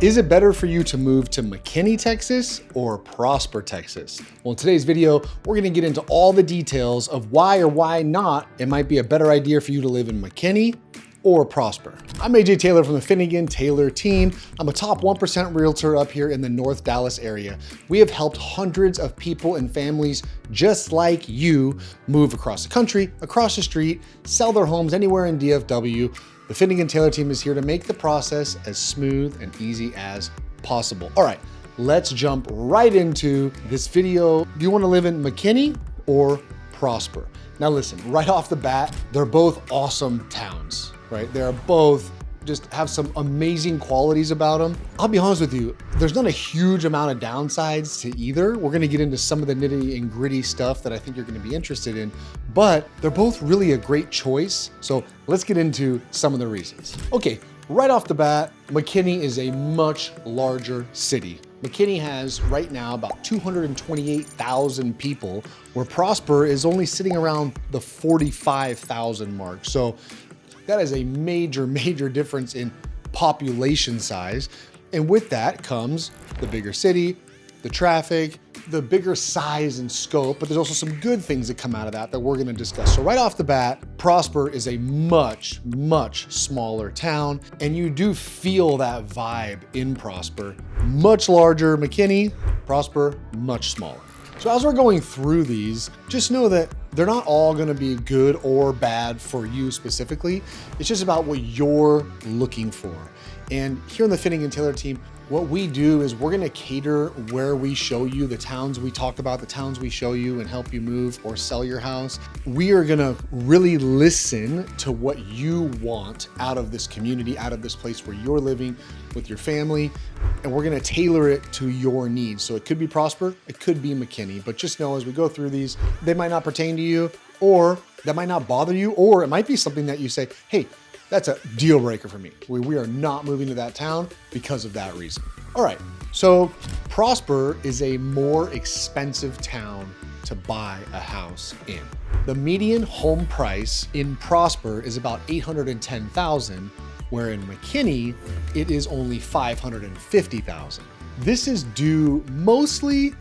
Is it better for you to move to McKinney, Texas or Prosper, Texas? Well, in today's video, we're gonna get into all the details of why or why not it might be a better idea for you to live in McKinney or Prosper. I'm AJ Taylor from the Finnegan Taylor team. I'm a top 1% realtor up here in the North Dallas area. We have helped hundreds of people and families just like you move across the country, across the street, sell their homes anywhere in DFW. The Finnegan Taylor team is here to make the process as smooth and easy as possible. All right, let's jump right into this video. Do you want to live in McKinney or Prosper? Now listen, right off the bat, they're both awesome towns, right? They're both just have some amazing qualities about them. I'll be honest with you, there's not a huge amount of downsides to either. We're gonna get into some of the nitty and gritty stuff that I think you're gonna be interested in, but they're both really a great choice. So let's get into some of the reasons. Okay, right off the bat, McKinney is a much larger city. McKinney has right now about 228,000 people, where Prosper is only sitting around the 45,000 mark. So that is a major difference in population size. And with that comes the bigger city, the traffic, the bigger size and scope, but there's also some good things that come out of that we're gonna discuss. So right off the bat, Prosper is a much smaller town, and you do feel that vibe in Prosper. Much larger McKinney, Prosper, much smaller. So as we're going through these, just know that they're not all gonna be good or bad for you specifically. It's just about what you're looking for. And here on the Finnegan Taylor team, what we do is we're gonna cater where we show you the towns we talk about, the towns we show you and help you move or sell your house. We are gonna really listen to what you want out of this community, out of this place where you're living with your family, and we're gonna tailor it to your needs. So it could be Prosper, it could be McKinney, but just know as we go through these, they might not pertain to you, or that might not bother you, or it might be something that you say, hey, that's a deal breaker for me. We are not moving to that town because of that reason. All right, so Prosper is a more expensive town to buy a house in. The median home price in Prosper is about $810,000, where in McKinney, it is only $550,000. This is due mostly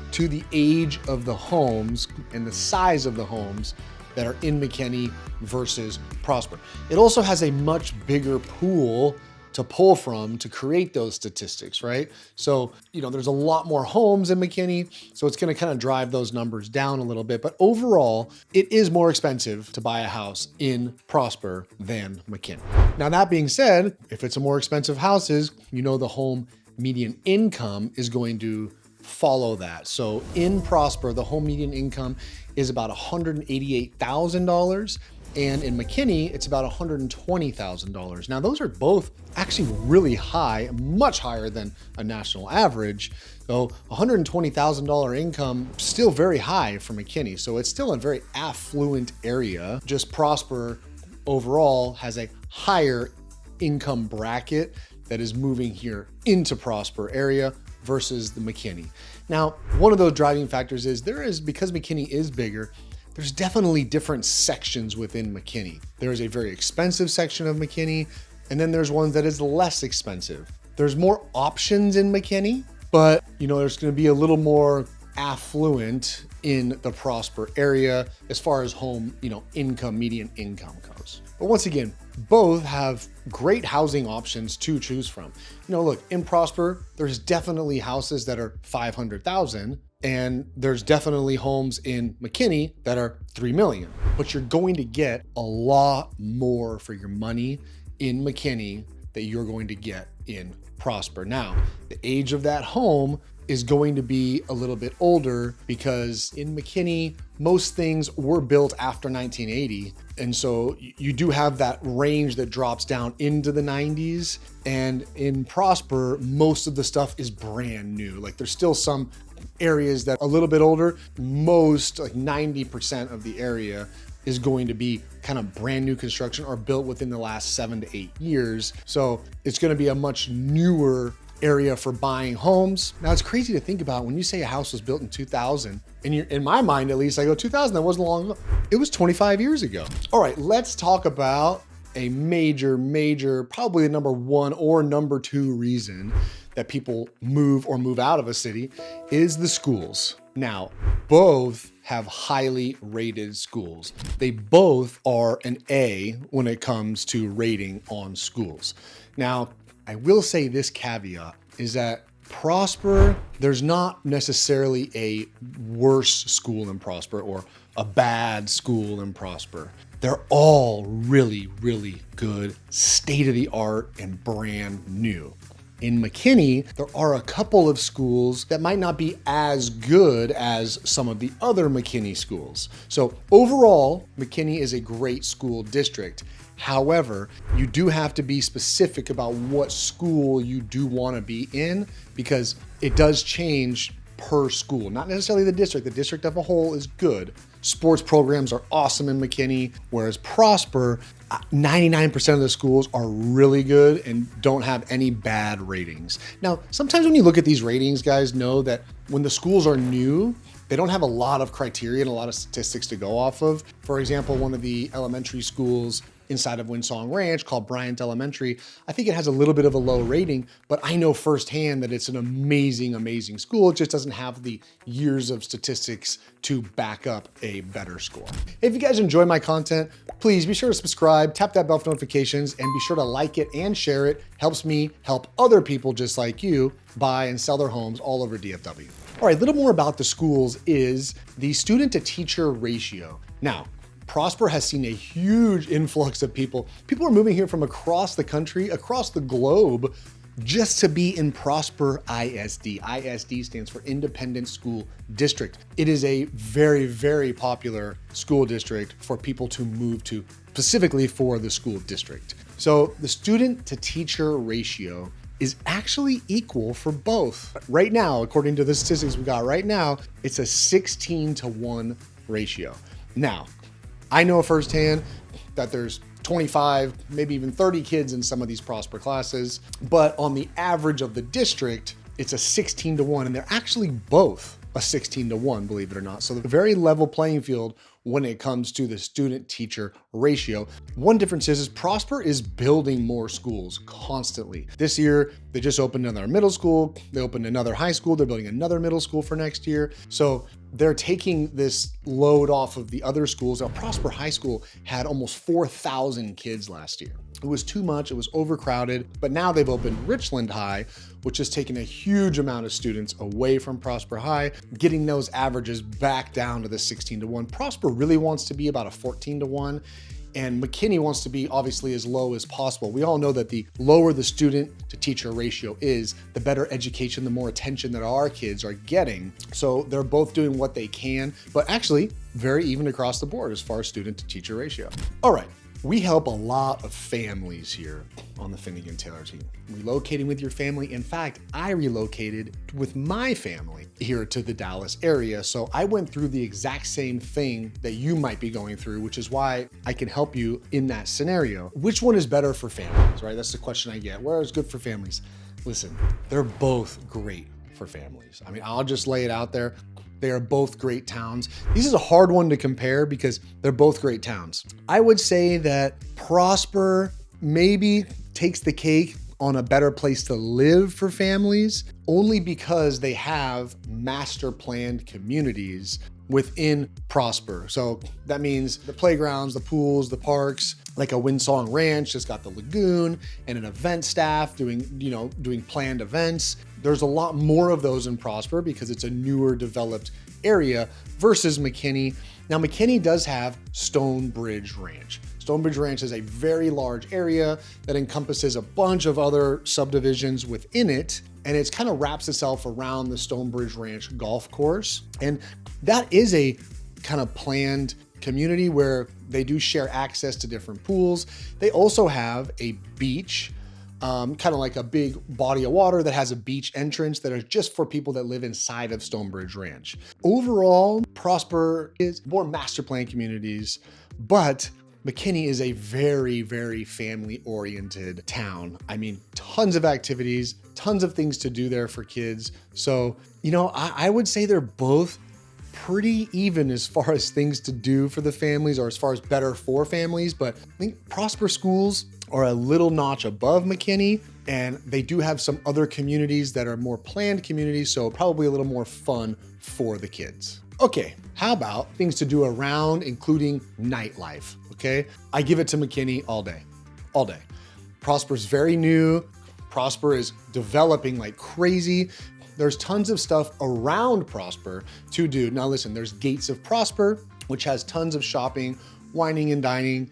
to the age of the homes and the size of the homes that are in McKinney versus Prosper. It also has a much bigger pool to pull from to create those statistics, right? So, there's a lot more homes in McKinney, so it's gonna kind of drive those numbers down a little bit, but overall, it is more expensive to buy a house in Prosper than McKinney. Now, that being said, if it's a more expensive houses, the home median income is going to follow that. So in Prosper, the home median income is about $188,000. And in McKinney, it's about $120,000. Now, those are both actually really high, much higher than a national average. So $120,000 income, still very high for McKinney. So it's still a very affluent area. Just Prosper overall has a higher income bracket that is moving here into Prosper area versus the McKinney. Now, one of those driving factors is because McKinney is bigger, there's definitely different sections within McKinney. There is a very expensive section of McKinney, and then there's ones that is less expensive. There's more options in McKinney, but there's gonna be a little more affluent in the Prosper area as far as home, median income goes. But once again, both have great housing options to choose from. Look, in Prosper, there's definitely houses that are 500,000, and there's definitely homes in McKinney that are 3 million. But you're going to get a lot more for your money in McKinney that you're going to get in Prosper. Now, the age of that home is going to be a little bit older because in McKinney, most things were built after 1980. And so you do have that range that drops down into the 90s. And in Prosper, most of the stuff is brand new. Like there's still some areas that are a little bit older. Most, like 90% of the area is going to be kind of brand new construction or built within the last 7 to 8 years. So it's going to be a much newer area for buying homes. Now, it's crazy to think about when you say a house was built in 2000, and in my mind, at least, I go 2000, that wasn't long ago. It was 25 years ago. All right, let's talk about a major, probably the number one or number two reason that people move or move out of a city is the schools. Now, both have highly rated schools. They both are an A when it comes to rating on schools. Now, I will say this caveat is that Prosper, there's not necessarily a worse school than Prosper or a bad school than Prosper. They're all really good, state-of-the-art and brand new. In McKinney, there are a couple of schools that might not be as good as some of the other McKinney schools. So overall, McKinney is a great school district. However, you do have to be specific about what school you do want to be in because it does change per school, not necessarily the district. The district as a whole is good. Sports programs are awesome in McKinney, whereas Prosper, 99% of the schools are really good and don't have any bad ratings. Now, sometimes when you look at these ratings, guys, know that when the schools are new, they don't have a lot of criteria and a lot of statistics to go off of. For example, one of the elementary schools inside of Windsong Ranch called Bryant Elementary, I think it has a little bit of a low rating, but I know firsthand that it's an amazing school. It just doesn't have the years of statistics to back up a better score. If you guys enjoy my content, please be sure to subscribe, tap that bell for notifications, and be sure to like it and share it. Helps me help other people just like you buy and sell their homes all over DFW. All right, a little more about the schools is the student to teacher ratio. Now, Prosper has seen a huge influx of people. People are moving here from across the country, across the globe, just to be in Prosper ISD. ISD stands for Independent School District. It is a very popular school district for people to move to, specifically for the school district. So the student to teacher ratio is actually equal for both. Right now, according to the statistics we got right now, it's a 16-to-1 ratio. Now, I know firsthand that there's 25, maybe even 30 kids in some of these Prosper classes, but on the average of the district, it's a 16-to-1, and they're actually both a 16-to-1, believe it or not. So the very level playing field when it comes to the student-teacher ratio. One difference is Prosper is building more schools constantly. This year, they just opened another middle school. They opened another high school. They're building another middle school for next year. So they're taking this load off of the other schools. Now, Prosper High School had almost 4,000 kids last year. It was too much, it was overcrowded, but now they've opened Richland High, which has taken a huge amount of students away from Prosper High, getting those averages back down to the 16-to-1. Prosper really wants to be about a 14-to-1, and McKinney wants to be obviously as low as possible. We all know that the lower the student to teacher ratio is, the better education, the more attention that our kids are getting. So they're both doing what they can, but actually very even across the board as far as student to teacher ratio. All right. We help a lot of families here on the Finnegan Taylor team. Relocating with your family. In fact, I relocated with my family here to the Dallas area. So I went through the exact same thing that you might be going through, which is why I can help you in that scenario. Which one is better for families, right? That's the question I get. Where is good for families? Listen, they're both great for families. I mean, I'll just lay it out there. They are both great towns. This is a hard one to compare because they're both great towns. I would say that Prosper maybe takes the cake on a better place to live for families, only because they have master planned communities within Prosper. So that means the playgrounds, the pools, the parks, like a Windsong Ranch has got the lagoon and an event staff doing planned events. There's a lot more of those in Prosper because it's a newer developed area versus McKinney. Now, McKinney does have Stonebridge Ranch. Stonebridge Ranch is a very large area that encompasses a bunch of other subdivisions within it, and it kind of wraps itself around the Stonebridge Ranch golf course. And that is a kind of planned community where they do share access to different pools. They also have a beach, kind of like a big body of water that has a beach entrance that is just for people that live inside of Stonebridge Ranch. Overall, Prosper is more master plan communities, but McKinney is a very family-oriented town. I mean, tons of activities, tons of things to do there for kids. So, I would say they're both pretty even as far as things to do for the families or as far as better for families, but I think Prosper schools are a little notch above McKinney, and they do have some other communities that are more planned communities, so probably a little more fun for the kids. Okay, how about things to do around, including nightlife, okay? I give it to McKinney all day, all day. Prosper's very new. Prosper is developing like crazy. There's tons of stuff around Prosper to do. Now listen, there's Gates of Prosper, which has tons of shopping, wining and dining,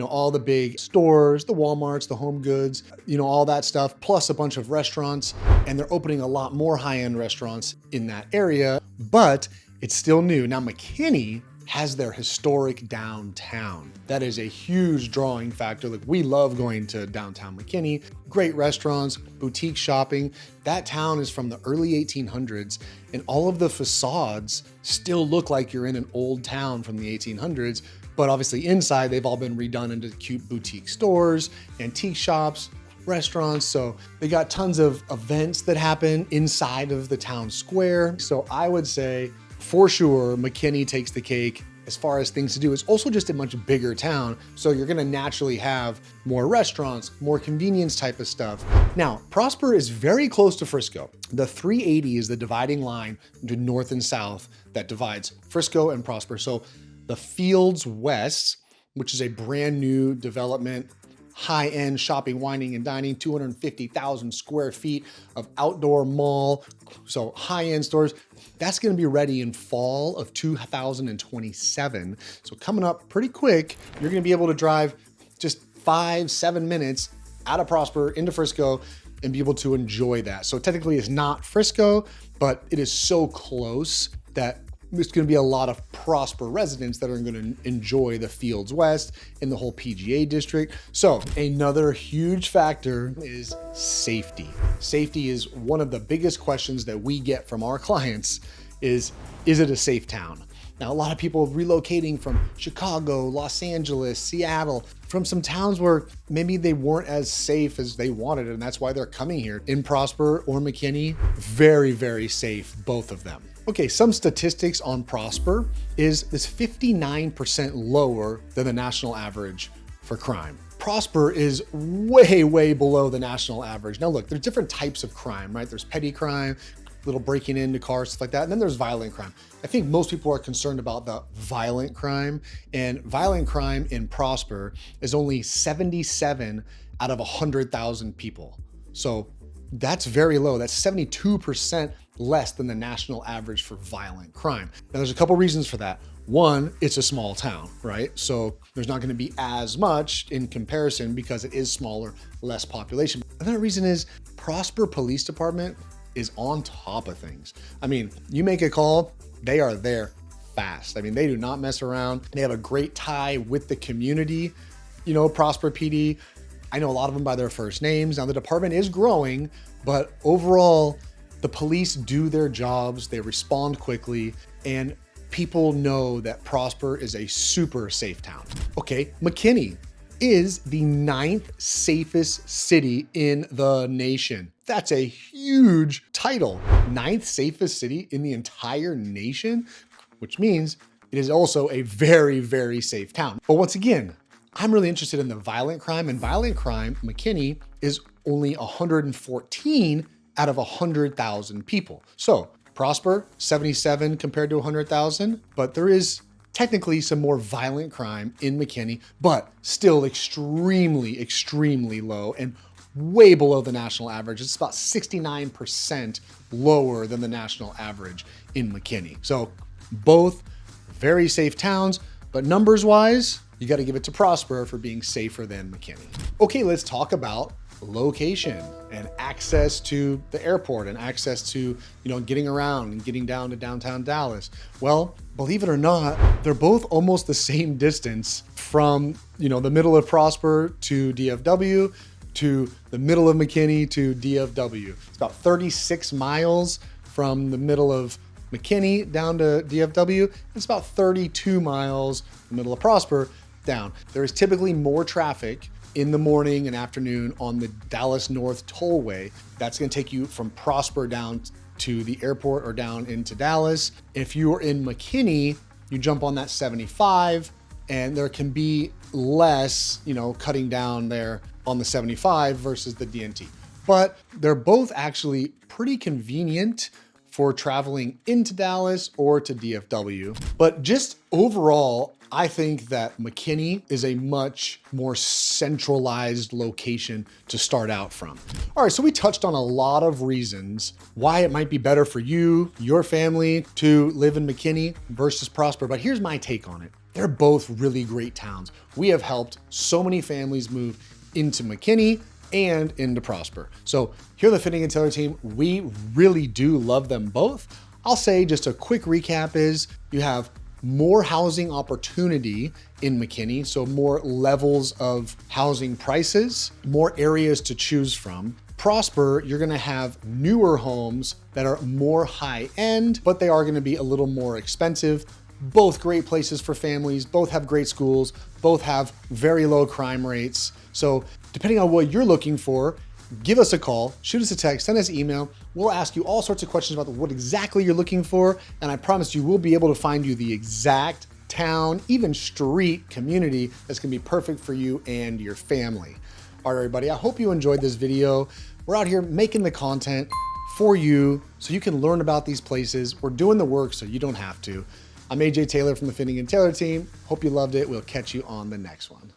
all the big stores, the Walmarts, the Home Goods, all that stuff, plus a bunch of restaurants. And they're opening a lot more high-end restaurants in that area, but it's still new. Now McKinney has their historic downtown. That is a huge drawing factor. Like, we love going to downtown McKinney. Great restaurants, boutique shopping. That town is from the early 1800s, and all of the facades still look like you're in an old town from the 1800s, but obviously inside they've all been redone into cute boutique stores, antique shops, restaurants. So they got tons of events that happen inside of the town square. So I would say for sure, McKinney takes the cake as far as things to do. It's also just a much bigger town, so you're gonna naturally have more restaurants, more convenience type of stuff. Now, Prosper is very close to Frisco. The 380 is the dividing line to north and south that divides Frisco and Prosper. So the Fields West, which is a brand new development, high-end shopping, wining and dining, 250,000 square feet of outdoor mall. So high-end stores, that's gonna be ready in fall of 2027. So coming up pretty quick, you're gonna be able to drive just 5-7 minutes out of Prosper into Frisco and be able to enjoy that. So technically it's not Frisco, but it is so close that there's gonna be a lot of Prosper residents that are gonna enjoy the Fields West and the whole PGA District. So another huge factor is safety. Safety is one of the biggest questions that we get from our clients is it a safe town? Now, a lot of people relocating from Chicago, Los Angeles, Seattle, from some towns where maybe they weren't as safe as they wanted, and that's why they're coming here. In Prosper or McKinney, very, very safe, both of them. Okay, some statistics on Prosper is this 59% lower than the national average for crime. Prosper is way, way below the national average. Now look, there's different types of crime, right? There's petty crime, little breaking into cars, stuff like that. And then there's violent crime. I think most people are concerned about the violent crime, and violent crime in Prosper is only 77 out of 100,000 people. So that's very low. That's 72% less than the national average for violent crime. Now there's a couple reasons for that. One, it's a small town, right? So there's not gonna be as much in comparison because it is smaller, less population. Another reason is Prosper Police Department is on top of things. I mean, you make a call, they are there fast. I mean, they do not mess around. They have a great tie with the community. Prosper PD, I know a lot of them by their first names. Now the department is growing, but overall, the police do their jobs, they respond quickly, and people know that Prosper is a super safe town. Okay, McKinney is the 9th safest city in the nation. That's a huge title. 9th safest city in the entire nation, which means it is also a very, very safe town. But once again, I'm really interested in the violent crime, and violent crime, McKinney is only 114 out of 100,000 people. So Prosper, 77 compared to 100,000, but there is technically some more violent crime in McKinney, but still extremely, extremely low and way below the national average. It's about 69% lower than the national average in McKinney. So both very safe towns, but numbers wise, you got to give it to Prosper for being safer than McKinney. Okay, let's talk about location and access to the airport and access to, getting around and getting down to downtown Dallas. Well, believe it or not, they're both almost the same distance from, the middle of Prosper to DFW to the middle of McKinney to DFW. It's about 36 miles from the middle of McKinney down to DFW. It's about 32 miles, the middle of Prosper, down. There is typically more traffic in the morning and afternoon on the Dallas North Tollway. That's gonna take you from Prosper down to the airport or down into Dallas. If you're in McKinney, you jump on that 75 and there can be less, cutting down there on the 75 versus the DNT. But they're both actually pretty convenient for traveling into Dallas or to DFW. But just overall, I think that McKinney is a much more centralized location to start out from. All right, so we touched on a lot of reasons why it might be better for you, your family, to live in McKinney versus Prosper, but here's my take on it. They're both really great towns. We have helped so many families move into McKinney and into Prosper. So here at the Fitting and Tailor team, we really do love them both. I'll say just a quick recap is you have more housing opportunity in McKinney, so more levels of housing prices, more areas to choose from. Prosper, you're gonna have newer homes that are more high end, but they are gonna be a little more expensive. Both great places for families, both have great schools, both have very low crime rates. So depending on what you're looking for, give us a call, shoot us a text, send us an email. We'll ask you all sorts of questions about what exactly you're looking for. And I promise you, we'll be able to find you the exact town, even street community that's gonna be perfect for you and your family. All right, everybody, I hope you enjoyed this video. We're out here making the content for you so you can learn about these places. We're doing the work so you don't have to. I'm AJ Taylor from the Fitting and Tailor team. Hope you loved it. We'll catch you on the next one.